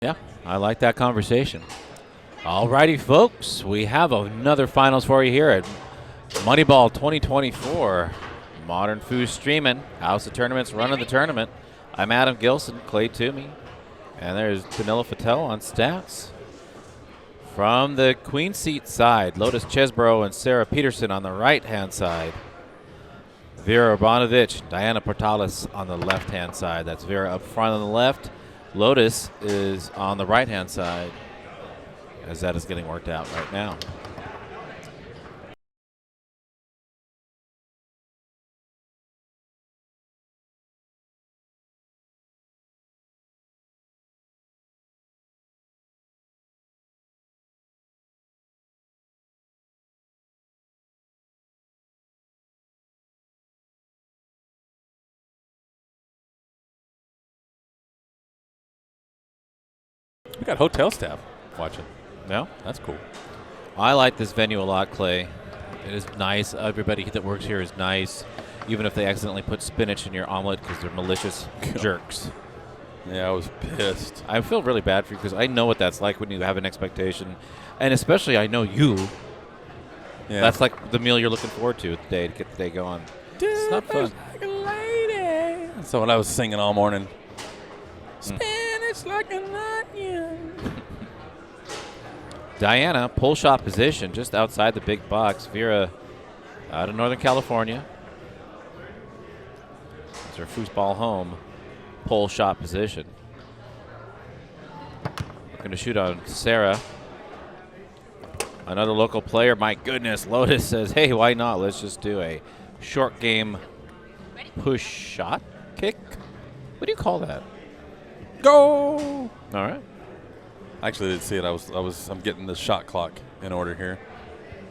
Yeah, I like that conversation. All righty, folks. We have another finals for you here at Moneyball 2024. Modern Food streaming. House of Tournaments, running the tournament. I'm Adam Gilson, Clay Toomey. And there's Vanilla Fattel on stats. From the Queen Seat side, Lotus Chesbrough and Sara Petersen on the right-hand side. Vera Urbanovich, Daiana Portales on the left-hand side. That's Vera up front on the left. Lotus is on the right-hand side, as that is getting worked out right now. We got hotel staff watching. Yeah, That's cool. I like this venue a lot, Clay. It is nice. Everybody that works here is nice, even if they accidentally put spinach in your omelet because they're malicious jerks. Yeah, I was pissed. I feel really bad for you because I know what that's like when you have an expectation, and especially I know you. Yeah. That's like the meal you're looking forward to today to get the day going. It's not fun. Like a lady. That's what I was singing all morning. Spinach like an onion. Daiana, pull shot position just outside the big box. Vera out of Northern California. It's her foosball home. Pull shot position. Looking to shoot on Sara. Another local player. My goodness, Lotus says, hey, why not? Let's just do a short game push shot kick. What do you call that? Go! All right. I actually didn't see it. I'm getting the shot clock in order here,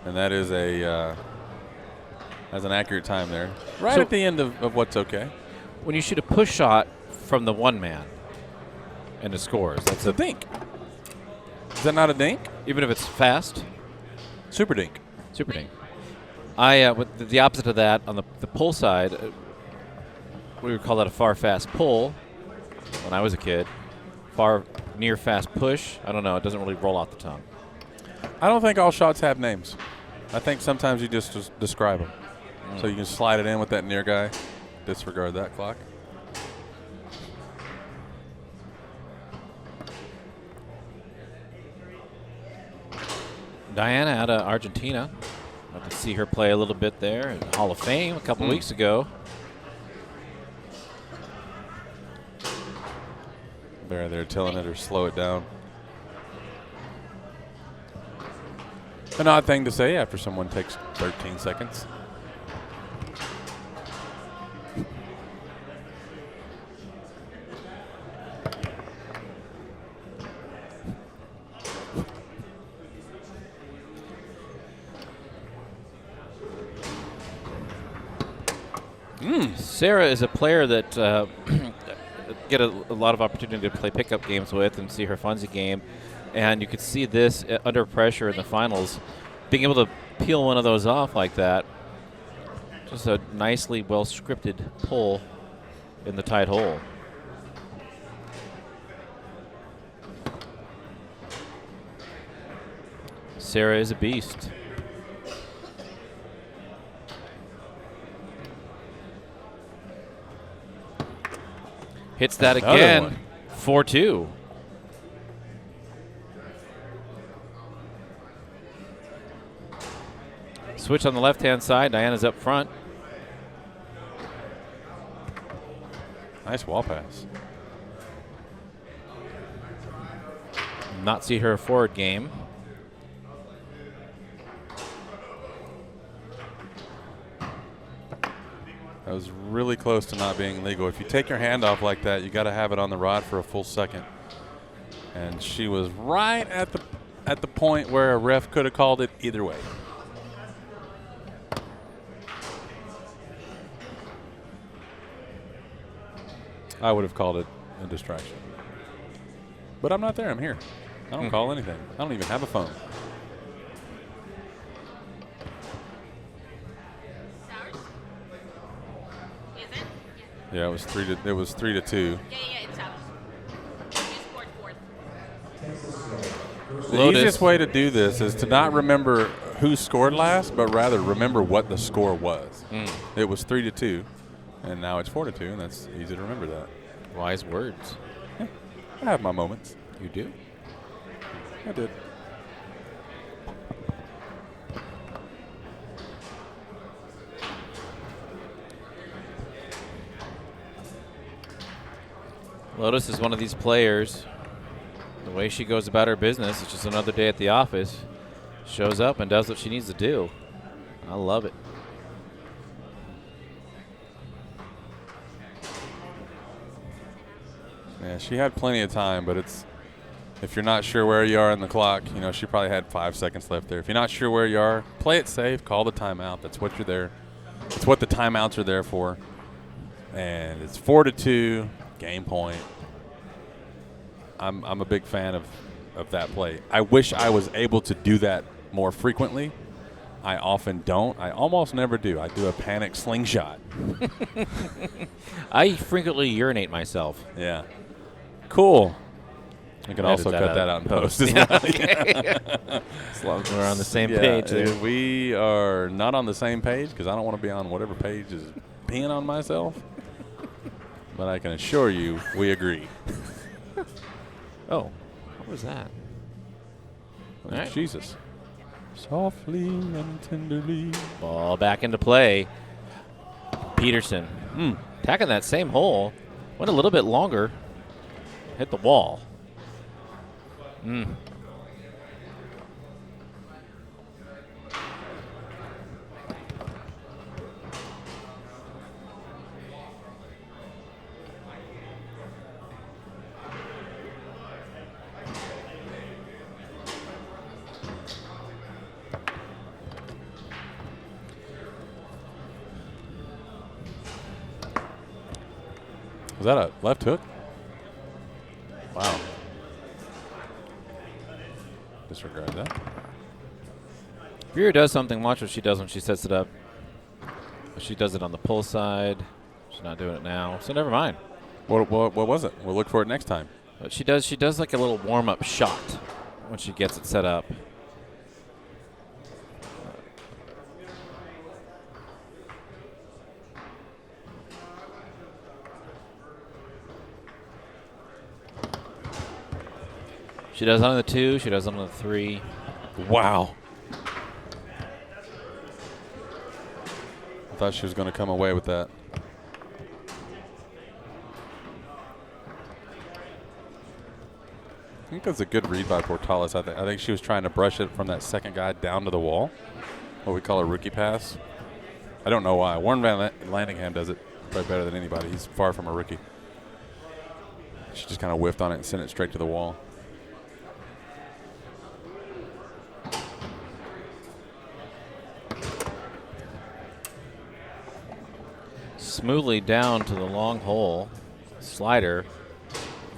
and that is has an accurate time there, right So- at the end of what's okay. When you shoot a push shot from the one man and it scores, that's It's a dink. Is that not a dink? even if it's fast. Super dink. Super ding. I with the opposite of that on the pull side, we would call that a far fast pull. When I was a kid, far near fast push. I don't know. It doesn't really roll off the tongue. I don't think all shots have names. I think sometimes you just describe them. So you can slide it in with that near guy. Disregard that clock. Daiana out of Argentina. Got to see her play a little bit there in the Hall of Fame a couple weeks ago. They're telling her to slow it down. An odd thing to say after someone takes 13 seconds. Sara is a player that get a lot of opportunity to play pickup games with and see her funsy game. And you could see this under pressure in the finals, being able to peel one of those off like that. Just a nicely well-scripted pull in the tight hole. Sara is a beast. Hits that Another again. one. 4-2. Switch on the left-hand side. Diana's up front. Nice wall pass. Not see her forward game. That was really close to not being legal. If you take your hand off like that, you got to have it on the rod for a full second. And she was right at the point where a ref could have called it either way. I would have called it a distraction. But I'm not there. I'm here. I don't call anything. I don't even have a phone. Yeah, it was 3-2. Yeah, it's out. You scored fourth. The Lotus. easiest way to do this is to not remember who scored last, but rather remember what the score was. It was 3-2, and now it's 4-2, and that's easy to remember that. Wise words. Yeah, I have my moments. You do? I did. Lotus is one of these players. The way she goes about her business, it's just another day at the office. Shows up and does what she needs to do. I love it. Yeah, she had plenty of time, but if you're not sure where you are in the clock, she probably had 5 seconds left there. If you're not sure where you are, play it safe, call the timeout. That's what you're there. It's what the timeouts are there for. And it's 4-2, game point. I'm a big fan of that play. I wish I was able to do that more frequently. I often don't. I almost never do. I do a panic slingshot. I frequently urinate myself. Yeah. Cool. You can Edit also cut that out in post. Yeah, okay. As long as we're on the same page. There. We are not on the same page because I don't want to be on whatever page is peeing on myself. But I can assure you we agree. Oh, what was that? Oh, right. Jesus. Softly and tenderly. Ball back into play. Petersen attacking that same hole. Went a little bit longer. Hit the wall. Was that a left hook? Wow. Disregard that. Vera does something. Watch what she does when she sets it up. She does it on the pull side. She's not doing it now, so never mind. What was it? We'll look for it next time. But she does like a little warm-up shot when she gets it set up. She does it on the 2. She does it on the 3. Wow. I thought she was going to come away with that. I think that's a good read by Portales. I think she was trying to brush it from that second guy down to the wall. What we call a rookie pass. I don't know why. Warren Van Landingham does it probably better than anybody. He's far from a rookie. She just kind of whiffed on it and sent it straight to the wall. Smoothly down to the long hole. Slider.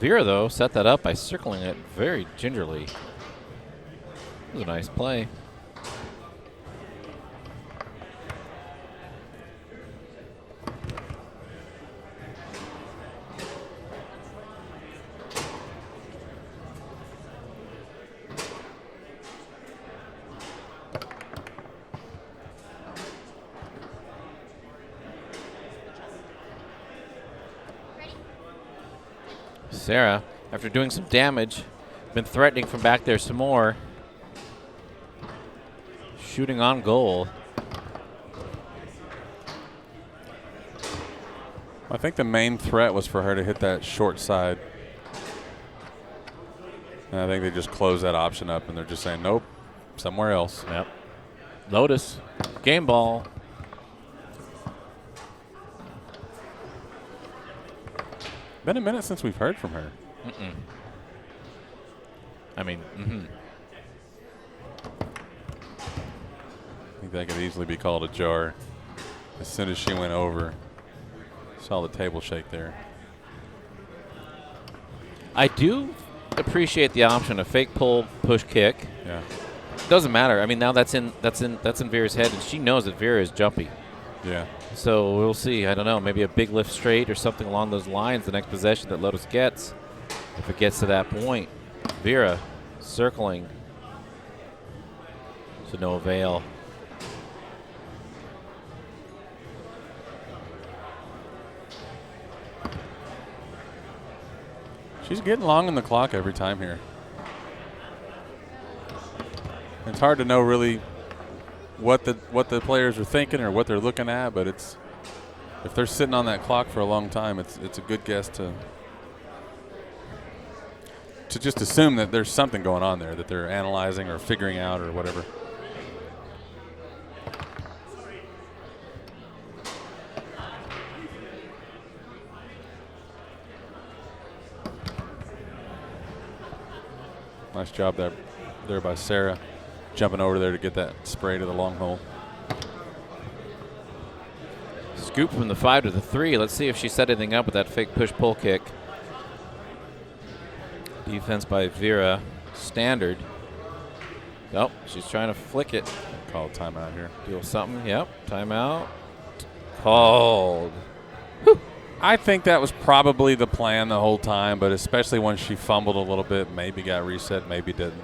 Vera, though, set that up by circling it very gingerly. It was a nice play. Sara, after doing some damage, been threatening from back there some more. Shooting on goal. I think the main threat was for her to hit that short side. And I think they just closed that option up, and they're just saying, nope, somewhere else. Yep. Lotus, game ball. Been a minute since we've heard from her. I mean, I think that could easily be called a jar. As soon as she went over, saw the table shake there. I do appreciate the option of fake pull, push kick. Yeah. Doesn't matter. I mean, now that's in Vera's head, and she knows that Vera is jumpy. Yeah. So we'll see. I don't know. Maybe a big lift straight or something along those lines. The next possession that Lotus gets, if it gets to that point, Vera circling to no avail. She's getting long on the clock every time here. It's hard to know really what the players are thinking or what they're looking at, but it's if they're sitting on that clock for a long time, it's a good guess to just assume that there's something going on there that they're analyzing or figuring out or whatever. Nice job there by Sara, jumping over there to get that spray to the long hole. Scoop from the 5 to the 3. Let's see if she set anything up with that fake push-pull kick. Defense by Vera. Standard. Nope, she's trying to flick it. Call a timeout here. Do something. Yep, timeout. Called. I think that was probably the plan the whole time, but especially when she fumbled a little bit, maybe got reset, maybe didn't.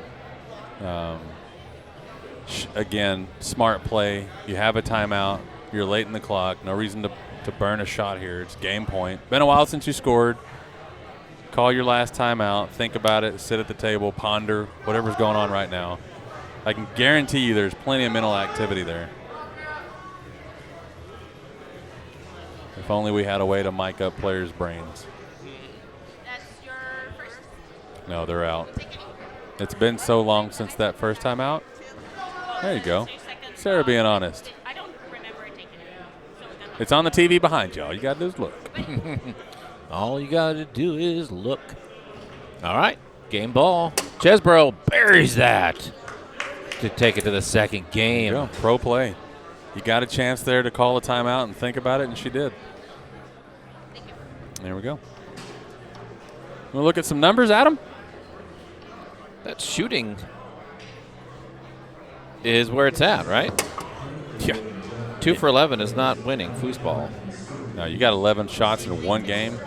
Again, smart play. You have a timeout. You're late in the clock. No reason to burn a shot here. It's game point. Been a while since you scored. Call your last timeout. Think about it. Sit at the table. Ponder whatever's going on right now. I can guarantee you there's plenty of mental activity there. If only we had a way to mic up players' brains. That's your first. No, they're out. It's been so long since that first time out. There you go. Sara being honest. I don't remember taking it. So It's on the TV behind you. All you got to do is look. All you got to do is look. All right, game ball. Chesbrough buries that to take it to the second game. There you go. Pro play. You got a chance there to call a timeout and think about it, and she did. There we go. We'll look at some numbers, Adam. That shooting is where it's at, right? Yeah. 2 for 11 is not winning foosball. No, you got 11 shots in one game.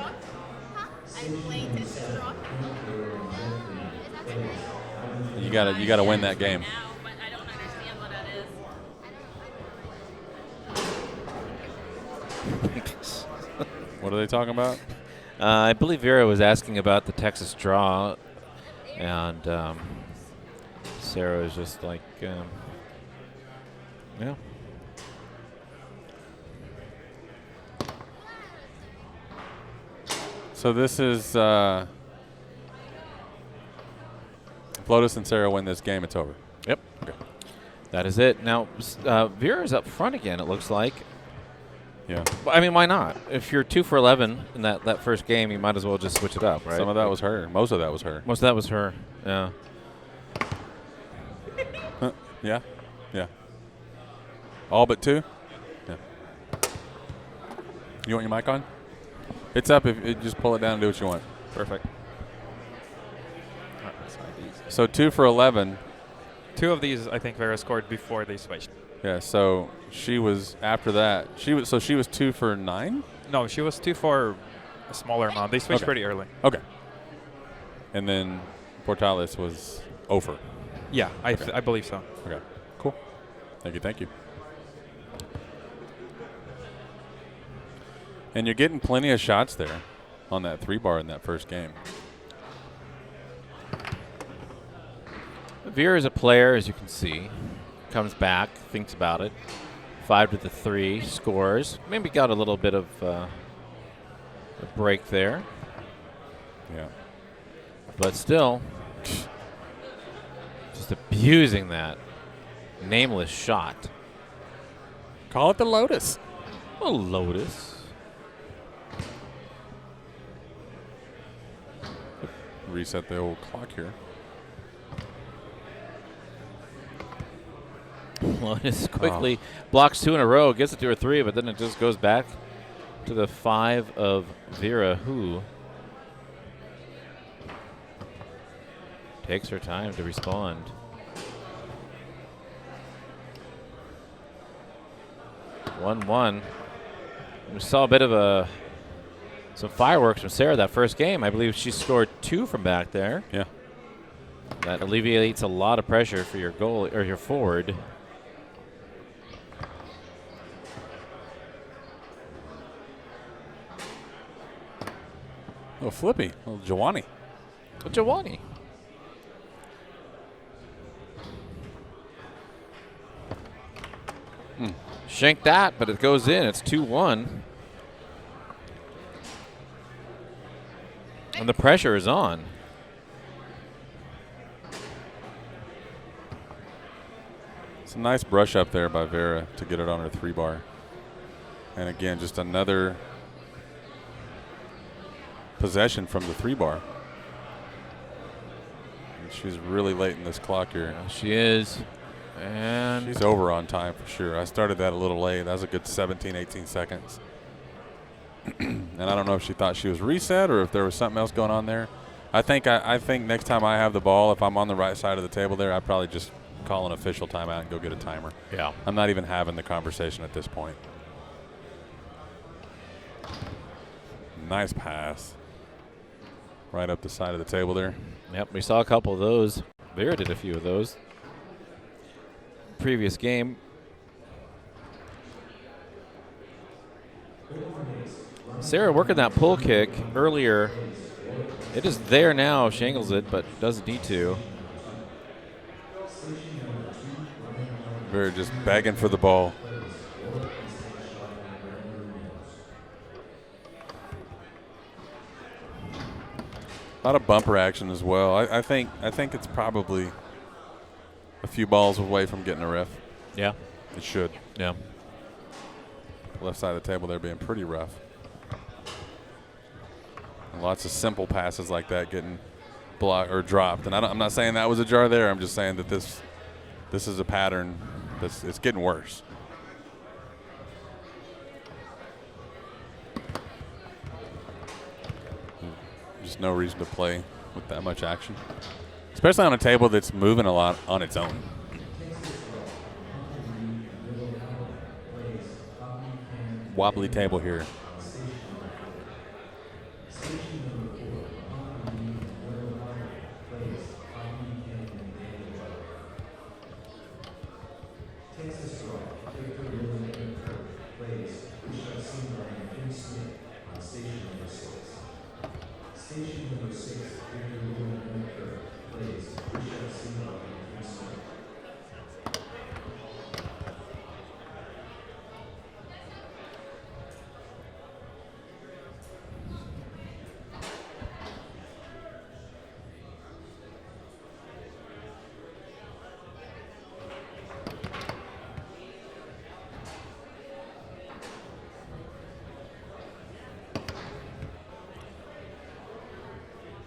You gotta win that game. but I don't understand what that is. What are they talking about? I believe Vera was asking about the Texas draw, and Sara was just like, yeah. So this is if Lotus and Sara win this game, it's over. Yep. Okay. That is it. Now, Vera's up front again, it looks like. Yeah. I mean, why not? If you're 2 for 11 in that first game, you might as well just switch it up, right? Some of that was her. Most of that was her. Most of that was her, yeah. Yeah. Yeah. All but 2? Yeah. You want your mic on? It's up. If you just pull it down and do what you want. Perfect. So 2 for 11. 2 of these, I think, Vera scored before they switched. Yeah. So she was after that. She was 2 for 9. No, she was 2 for a smaller amount. They switched Okay. pretty early. Okay. And then Portales was over. Yeah, I believe so. Okay. Cool. Thank you. Thank you. And you're getting plenty of shots there on that 3-bar in that first game. Vera is a player, as you can see. Comes back, thinks about it. 5 to the 3, scores. Maybe got a little bit of a break there. Yeah. But still, just abusing that nameless shot. Call it the Lotus. A Lotus. Reset the old clock here. Lotus quickly blocks 2 in a row, gets it to her 3, but then it just goes back to the 5 of Vera, who takes her time to respond. One. We saw a bit of some fireworks from Sara that first game. I believe she scored 2 from back there. Yeah. That alleviates a lot of pressure for your goal or your forward. Little flippy, little Giovanni. Giovanni. Shank that, but it goes in. It's 2-1. And the pressure is on. It's a nice brush up there by Vera to get it on her 3-bar. And again, just another possession from the 3-bar. And she's really late in this clock here. She is. And she's over on time for sure. I started that a little late. That was a good 17, 18 seconds. And I don't know if she thought she was reset or if there was something else going on there. I think next time I have the ball, if I'm on the right side of the table there, I'd probably just call an official timeout and go get a timer. Yeah. I'm not even having the conversation at this point. Nice pass. Right up the side of the table there. Yep, we saw a couple of those. Vera did a few of those. Previous game. Sara working that pull kick earlier. It is there now. She angles it, but doesn't need to. Vera just begging for the ball. A lot of bumper action as well. I think it's probably a few balls away from getting a ref. Yeah. It should. Yeah. Left side of the table there being pretty rough. And lots of simple passes like that getting blocked or dropped. And I'm not saying that was a jar there. I'm just saying that this is a pattern it's getting worse. Just no reason to play with that much action, especially on a table that's moving a lot on its own. Wobbly table here.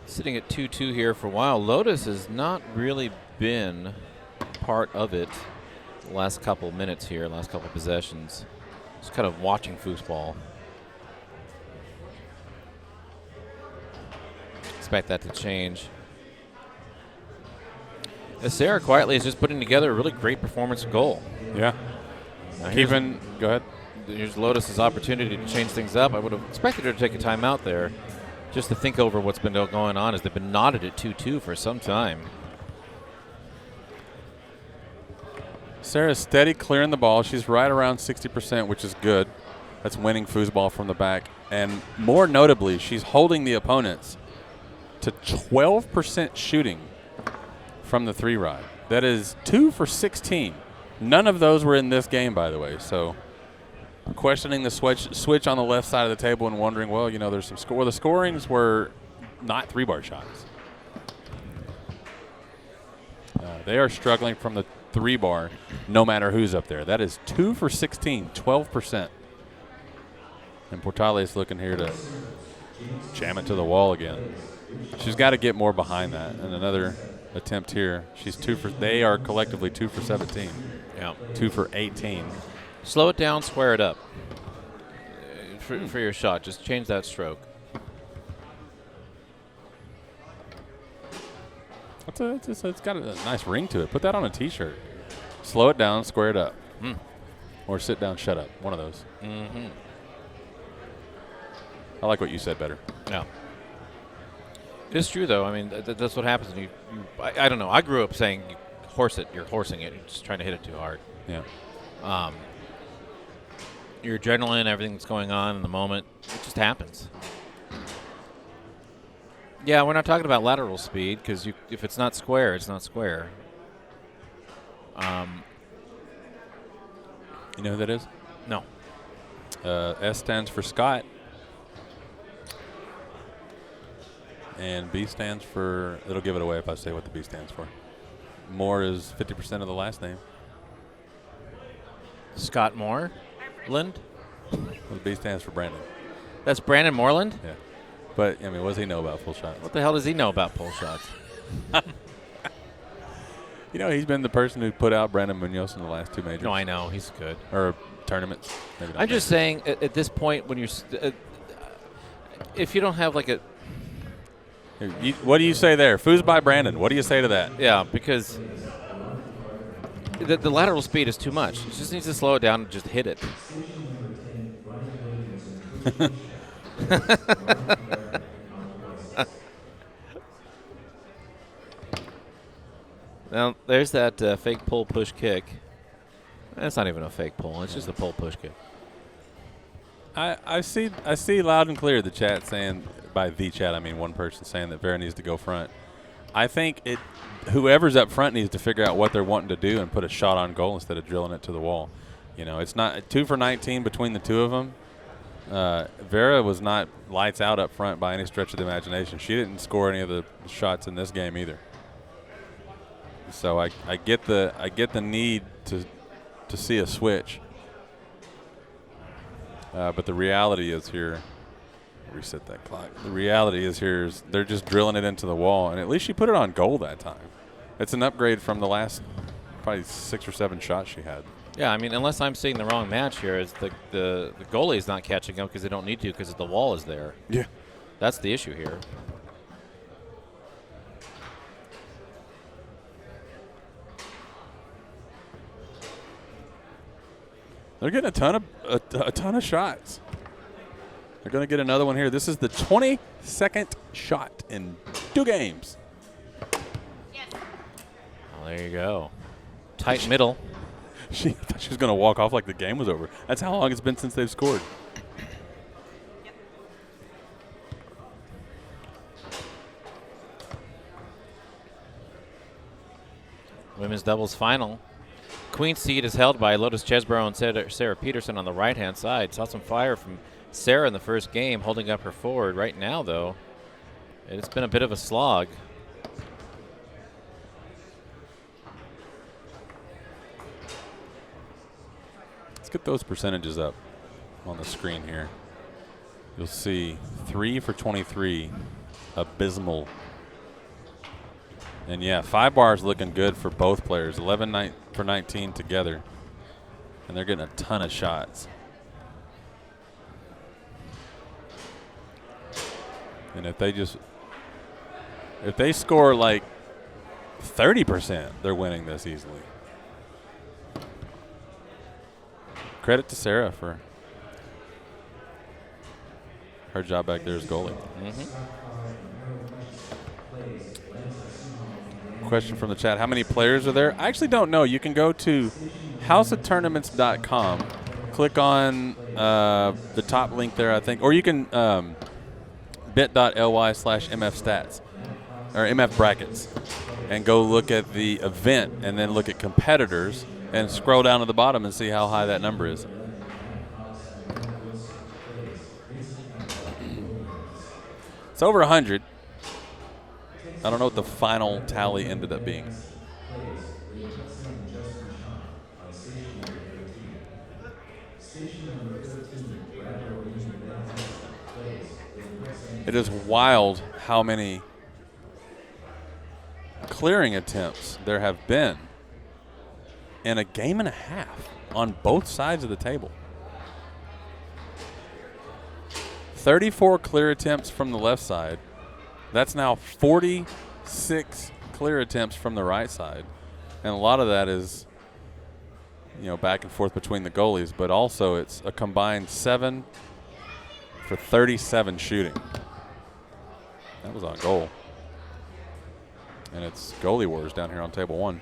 Sitting at 2-2 here for a while. Lotus has not really been part of it the last couple of minutes here, last couple of possessions. Just kind of watching foosball. Expect that to change. As Sara quietly is just putting together a really great performance goal. Yeah. Go ahead. Here's Lotus's opportunity to change things up. I would have expected her to take a timeout there, just to think over what's been going on, as they've been knotted at 2-2 for some time. Sara's steady clearing the ball. She's right around 60%, which is good. That's winning foosball from the back. And more notably, she's holding the opponents to 12% shooting from the 3-rod. That is 2 for 16. None of those were in this game, by the way. So questioning the switch on the left side of the table and wondering, well, you know, there's some score. The scorings were not 3-bar shots. They are struggling from the 3-bar no matter who's up there. That is 2 for 16, 12%. And Portales looking here to jam it to the wall again. She's got to get more behind that. And another attempt here. They are collectively 2 for 17. Yeah. 2 for 18. Slow it down, square it up for your shot. Just change that stroke. It's got a nice ring to it. Put that on a T-shirt. Slow it down, square it up. Or sit down, shut up. One of those. Mm-hmm. I like what you said better. Yeah. It's true, though. I mean, that's what happens. When I don't know. I grew up saying you horse it. You're horsing it. You're just trying to hit it too hard. Yeah. Your adrenaline, everything that's going on in the moment, it just happens. Yeah, we're not talking about lateral speed because if it's not square, it's not square. You know who that is? No. S stands for Scott. And B stands for, it'll give it away if I say what the B stands for. Moore is 50% of the last name. Scott Moore? Lind? Well, the B stands for Brandon. That's Brandon Moreland? Yeah. But, I mean, what does he know about full shots? What the hell does he know about pull shots? You know, he's been the person who put out Brandon Munoz in the last 2 majors. No, I know. He's good. Or tournaments. Maybe not I'm just saying, at this point, when you're if you don't have like a what do you say there? Foos by Brandon. What do you say to that? yeah, because the lateral speed is too much. He just needs to slow it down and just hit it. Now, there's that fake pull push kick. That's not even a fake pull. It's just a pull push kick. I see loud and clear the chat saying, by the chat I mean one person saying that Vera needs to go front. I think whoever's up front needs to figure out what they're wanting to do and put a shot on goal instead of drilling it to the wall. You know, it's not 2 for 19 between the two of them. Vera was not lights out up front by any stretch of the imagination. She didn't score any of the shots in this game either. So I get the need to see a switch. But the reality is here. Reset that clock. The reality is here is they're just drilling it into the wall, and at least she put it on goal that time. It's an upgrade from the last probably 6 or 7 shots she had. Yeah, I mean, unless I'm seeing the wrong match here, is the goalie's not catching up because they don't need to because the wall is there. Yeah. That's the issue here. They're getting a ton of shots. They're going to get another one here. This is the 22nd shot in 2 games. Yes. Oh, there you go. Tight middle. She thought she was going to walk off like the game was over. That's how long it's been since they've scored. Yep. Women's doubles final. Queen seed is held by Lotus Chesbrough and Sara Petersen on the right-hand side. Saw some fire from Sara in the first game, holding up her forward. Right now, though, it's been a bit of a slog. Let's get those percentages up on the screen here. You'll see 3 for 23, abysmal. And yeah, 5 bars looking good for both players. 11 for 19 together, and they're getting a ton of shots. And if they score like 30%, they're winning this easily. Credit to Sara for her job back there as goalie. Question from the chat: how many players are there? I actually don't know. You can go to houseoftournaments.com, click on the top link there, I think, or you can bit.ly/mfstats or MF brackets and go look at the event and then look at competitors and scroll down to the bottom and see how high that number is. It's over 100. I don't know what the final tally ended up being. It is wild how many clearing attempts there have been in a game and a half on both sides of the table. 34 clear attempts from the left side. That's now 46 clear attempts from the right side. And a lot of that is, you know, back and forth between the goalies, but also it's a combined 7 for 37 shooting. That was on goal. And it's goalie wars down here on table 1.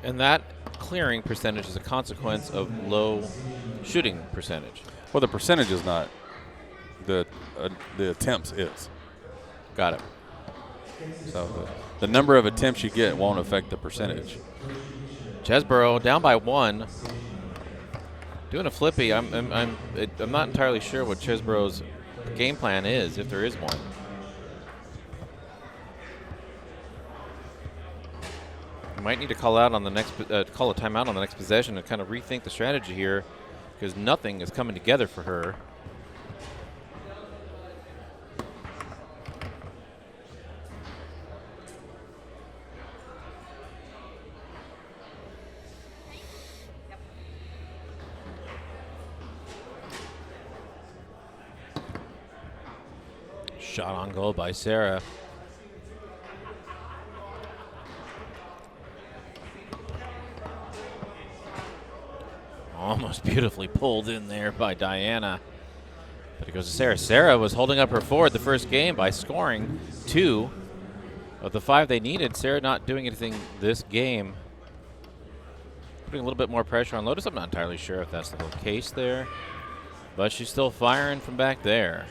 And that clearing percentage is a consequence of low shooting percentage. Well, the percentage is not. The attempts is. Got it. So the number of attempts you get won't affect the percentage. Chesbrough down by 1. Doing a flippy. I'm not entirely sure what Chesbrough's game plan is, if there is one. You might need to call out on the next, call a timeout on the next possession and kind of rethink the strategy here, because nothing is coming together for her. Shot on goal by Sara. Almost beautifully pulled in there by Daiana. But it goes to Sara. Sara was holding up her forward the first game by scoring 2 of the 5 they needed. Sara not doing anything this game. Putting a little bit more pressure on Lotus. I'm not entirely sure if that's the whole case there. But she's still firing from back there.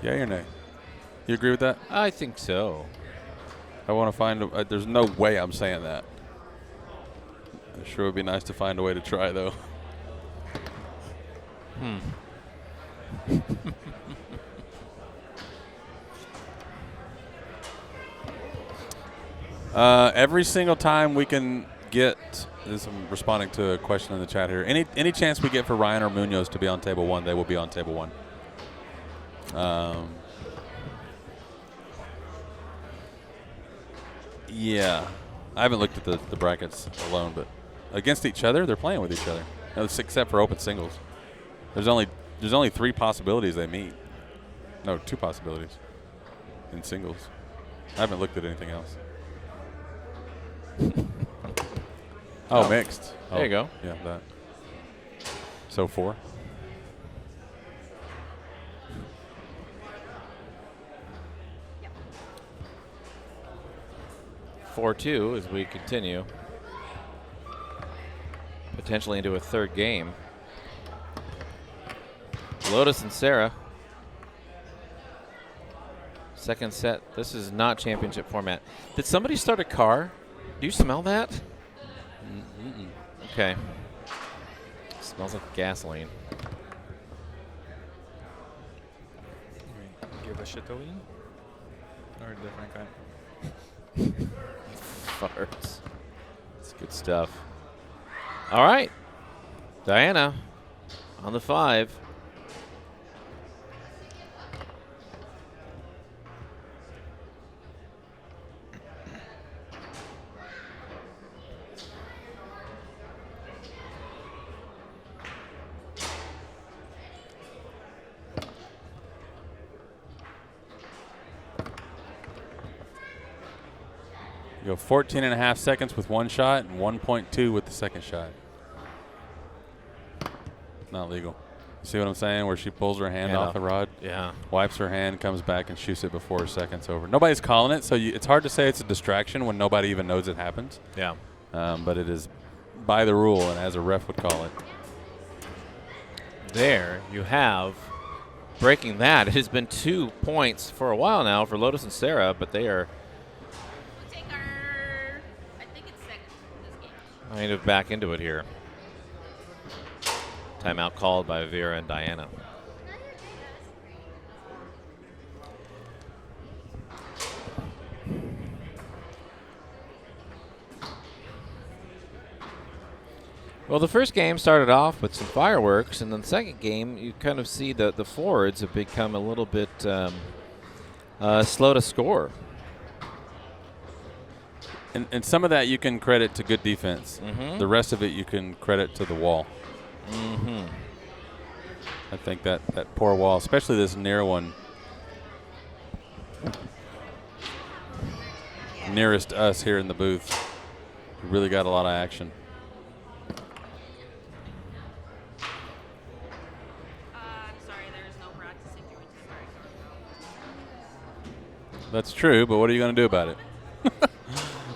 Yay or nay? You agree with that? I think so. I want to find. There's no way I'm saying that. It sure would be nice to find a way to try, though. Every single time we can get. I'm responding to a question in the chat here. Any chance we get for Ryan or Munoz to be on table 1, they will be on table 1. Yeah, I haven't looked at the brackets alone, but against each other, they're playing with each other. No, except for open singles. There's only 3 possibilities they meet. No, 2 possibilities in singles. I haven't looked at anything else. Oh, mixed. There you go. Yeah, that. So 4. 4-2 as we continue. Potentially into a third game. Lotus and Sara. Second set. This is not championship format. Did somebody start a car? Do you smell that? Mm-mm. Okay. Smells like gasoline. Give a shitolene? Or a different kind? Farts. It's good stuff. All right. Daiana on the 5. You go 14.5 seconds with 1 shot and 1.2 with the second shot. Not legal. See what I'm saying? Where she pulls her hand off the rod, Yeah. wipes her hand, comes back and shoots it before her second's over. Nobody's calling it, so it's hard to say it's a distraction when nobody even knows it happens. Yeah. But it is by the rule and as a ref would call it. There you have breaking that. It has been 2 points for a while now for Lotus and Sara, but they are We'll take our, I think it's second this game. kind of back into it here. Timeout called by Vera and Daiana. Well, the first game started off with some fireworks, and then the second game, you kind of see that the forwards have become a little bit slow to score. And some of that you can credit to good defense. Mhm. The rest of it you can credit to the wall. Mm-hmm. I think that poor wall, especially this near one, nearest us here in the booth, really got a lot of action. That's true, but what are you going to do about it? So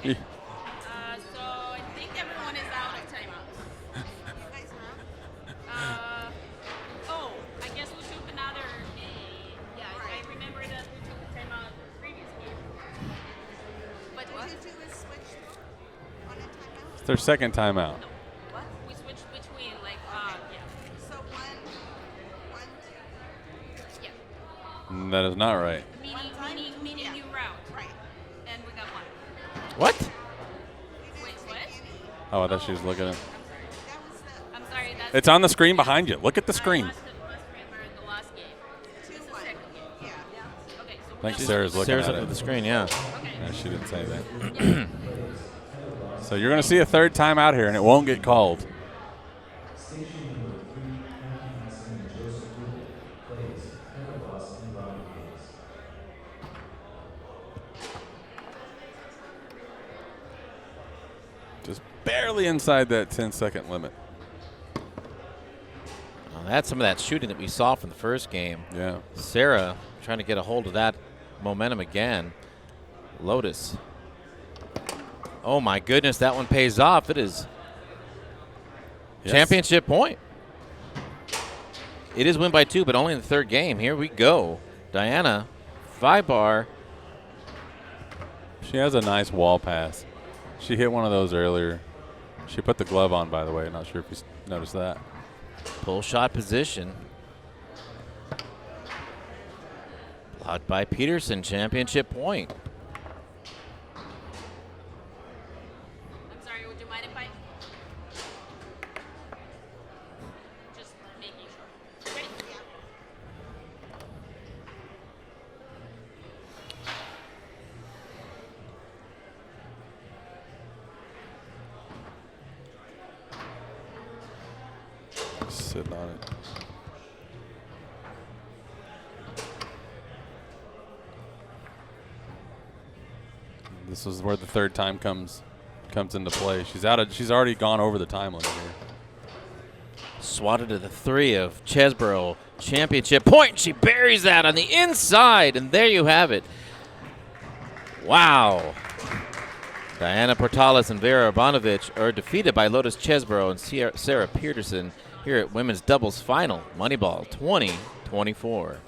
I think everyone is out of timeout. Oh, I guess we took another. Yeah, I remember that we took a timeout previous game. But what? Did you do is switch on a timeout? It's their second timeout. No. What? We switched between yeah. So one, two. Yeah. That is not right. Meaning Yeah. new route. Right. And we got one. What? We didn't Wait, take what? any. Oh, I thought she was looking at it. That was the I'm sorry. That's It's on the screen behind you. Look at the screen. I remember the last game. This is 2-1. the second game. Yeah. Okay, so I think we got Sarah's looking Sarah's at up it. at the screen, yeah. Okay. Yeah, she didn't say that. So you're going to see a third timeout here, and it won't get called. Just barely inside that 10-second limit. Well, that's some of that shooting that we saw from the first game. Yeah. Sara trying to get a hold of that momentum again. Lotus. Oh my goodness, that one pays off. It is Yes. championship point. It is win by 2, but only in the third game. Here we go. Daiana, 5-bar. She has a nice wall pass. She hit one of those earlier. She put the glove on, by the way. Not sure if you noticed that. Pull shot position. Blocked by Petersen, championship point. I'm sorry, would you mind if I just making sure? Ready? Yeah. Sitting on it. This is where the third time comes into play. She's already gone over the time limit here. Swatted to the 3 of Chesbrough, championship point. She buries that on the inside, and there you have it. Wow. Daiana Portales and Vera Urbanovich are defeated by Lotus Chesbrough and Sara Petersen here at women's doubles final, Moneyball 2024.